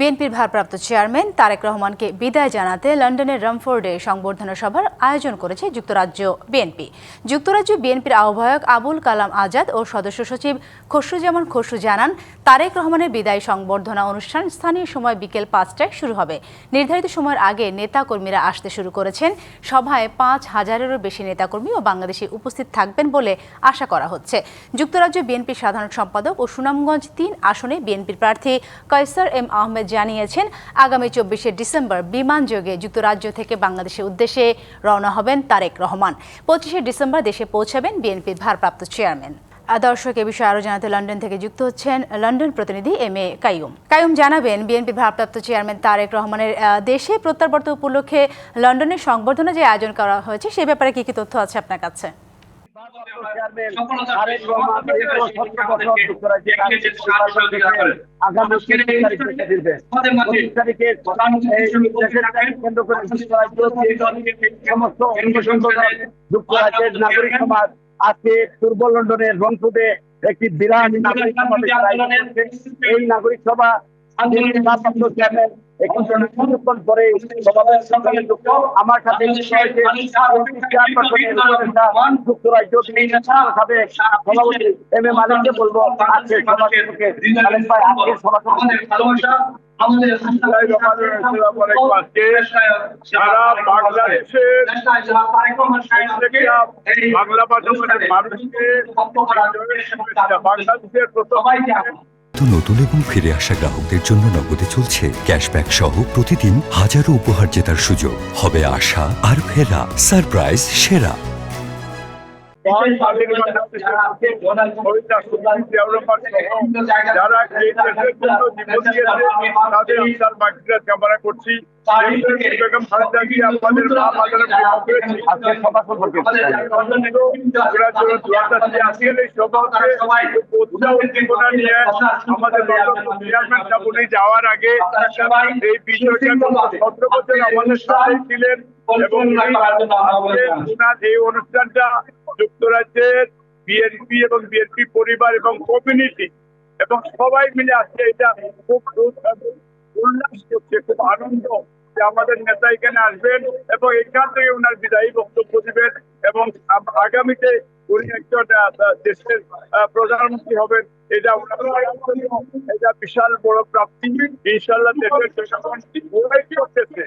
বিএনপির ভারপ্রাপ্ত চেয়ারম্যান তারেক রহমানকে বিদায় জানাতে লন্ডনের রামফোর্ডে সংবর্ধনা সভার আয়োজন করেছে যুক্তরাজ্য বিএনপি। যুক্তরাজ্য বিএনপির আহ্বায়ক আবুল কালাম আজাদ ও সদস্য সচিব খসরুজ্জামান খসরু জানান, তারেক রহমানের বিদায় সংবর্ধনা অনুষ্ঠান স্থানীয় সময় বিকেল ৫টায় শুরু হবে। নির্ধারিত সময়ের আগে নেতাকর্মীরা আসতে শুরু করেছেন। সভায় ৫,০০০-এরও বেশি নেতাকর্মী ও বাংলাদেশি উপস্থিত থাকবেন বলে আশা করা হচ্ছে। যুক্তরাজ্য বিএনপির সাধারণ সম্পাদক ও সুনামগঞ্জ ৩ আসনে বিএনপির প্রার্থী কায়সার এম আহমেদ জানিয়েছেন, আগামী ২৪শে ডিসেম্বর বিমানযোগে যুক্তরাজ্য থেকে বাংলাদেশের উদ্দেশ্যে রওনা হবেন তারেক রহমান। ২৫শে ডিসেম্বর দেশে পৌঁছাবেন বিএনপির ভারপ্রাপ্ত চেয়ারম্যান। দর্শক, এ বিষয়ে আরও জানাতে লন্ডন থেকে যুক্ত হচ্ছেন লন্ডন প্রতিনিধি এম.এ. কাইয়ুম জানাবেন, বিএনপির ভারপ্রাপ্ত চেয়ারম্যান তারেক রহমানের দেশে প্রত্যাবর্তন উপলক্ষে লন্ডনের সংবর্ধনা যে আয়োজন করা হয়েছে সে ব্যাপারে কি কি তথ্য আছে আপনার কাছে? যুক্তরাজ্যের নাগরিক সমাজ আজকে পূর্ব লন্ডনের রংপুরে একটি বিরাট নাগরিক সমাবেশ আয়োজন করেছে। এই নাগরিক সভা আমার সাথে যুক্তরাজ্য সভাপতি এম.এ. মালিককে বলবো আজকে সারা বাংলাদেশের বাংলা বাংলাদেশের নতুন এবং ফিরে আসা গ্রাহকদের জন্য নগদে চলছে ক্যাশব্যাক সহ প্রতিদিন হাজারো উপহার জেতার সুযোগ। হবে আশা আর ফেরা, সারপ্রাইজ সেরা। যারা এই দেশের জন্য জীবন দিয়েছে তাদের উদ্ধার বাকিরা কামনা করছি। যাওয়ার আগে এই বিষয়টা ১৭ বছর আমাদের সাথে ছিলেন এবং এই অনুষ্ঠানটা যুক্তরাজ্যের বিএনপি এবং বিএনপি পরিবার এবং কমিউনিটি এবং সবাই মিলে আজকে এটা খুব উল্লাস করছে, খুব আনন্দ যে আমাদের নেতা এখানে আসবেন এবং এখান থেকে ওনার বিদায়ী বক্তব্য দিবেন এবং আগামীতে উনি একজন দেশের প্রধানমন্ত্রী হবেন। এটা এটা বিশাল বড় প্রাপ্তি। ইনশাল্লাহ দেশের জনগণ করতেছে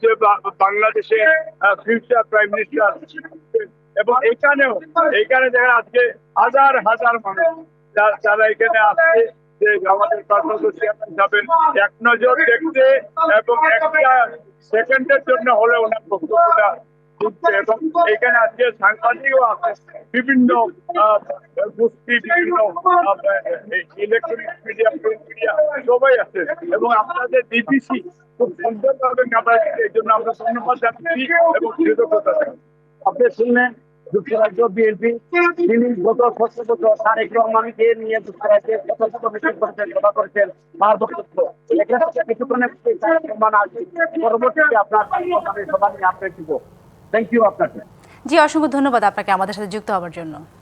যে বাংলাদেশের ফিউচার প্রাইম মিনিস্টার এবং এখানে দেখা আজকে হাজার হাজার মানুষ যারা এখানে আসছে যে আমাদের চেয়ারম্যান যাবেন এক নজর দেখতে এবং একটা সেকেন্ডের জন্য হলে ওনার বক্তব্যটা শুনছে এবং এখানে আজকে সাংবাদিকও আছে, বিভিন্ন গোষ্ঠী, বিভিন্ন ইলেকট্রনিক মিডিয়া, প্রিন্ট মিডিয়া সবাই আছে এবং আপনাদের ডিপিসি খুব সুন্দরভাবে কাটায়। এই জন্য আমরা ধন্যবাদ জানাচ্ছি এবং কৃতজ্ঞতা জানাচ্ছি। আপনি শুনলেন যুক্তরাজ্য বিএনপি তিনি গত ১৭ বছর তারেক রহমানকে নিয়ে যুক্তরাজ্যে শত শত মিটিং করেছেন, সভা করেছেন, তার বক্তব্য এখানে কিছুক্ষণের পরবর্তীতে আপনার সভা নিয়ে আপনি দিব। থ্যাংক ইউ আপনাকে। জি, অসংখ্য ধন্যবাদ আপনাকে আমাদের সাথে যুক্ত হওয়ার জন্য।